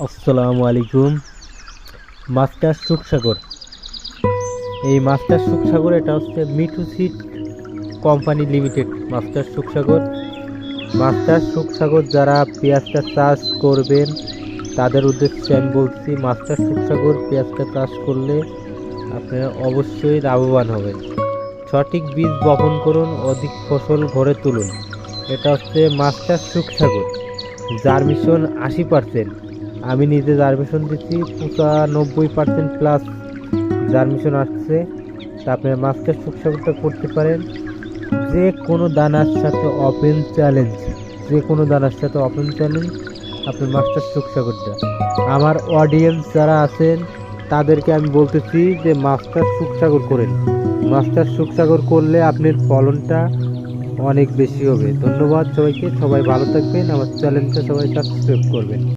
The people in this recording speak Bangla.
আসসালামু আলাইকুম। মাস্টার সুখসাগর, এই মাস্টার সুখসাগর এটা হচ্ছে Mithu seed company limited. Master Sukhsagar যারা পেঁয়াজটা চাষ করবেন তাদের উদ্দেশ্যে আমি বলছি, মাস্টার সুখসাগর পেঁয়াজটা চাষ করলে আপনারা অবশ্যই লাভবান হবেন। সঠিক বীজ বপন করুন, অধিক ফসল ঘরে তুলুন। এটা হচ্ছে মাস্টার সুখসাগর। জার্মিশন 80%, আমি নিজে জার্মিশন দিচ্ছি 95% প্লাস জার্মিশন আসছে। তা আপনার মাস্টার সুখসাগরটা করতে পারেন। যে কোনো দানার সাথে ওপেন চ্যালেঞ্জ আপনার মাস্টার সুখসাগরটা। আমার অডিয়েন্স যারা আছেন তাদেরকে আমি বলতেছি যে মাস্টার সুখসাগর করেন। মাস্টার সুখসাগর করলে আপনার ফলনটা অনেক বেশি হবে। ধন্যবাদ সবাইকে, সবাই ভালো থাকবেন। আমার চ্যানেলটা সবাই সাবস্ক্রাইব করবেন।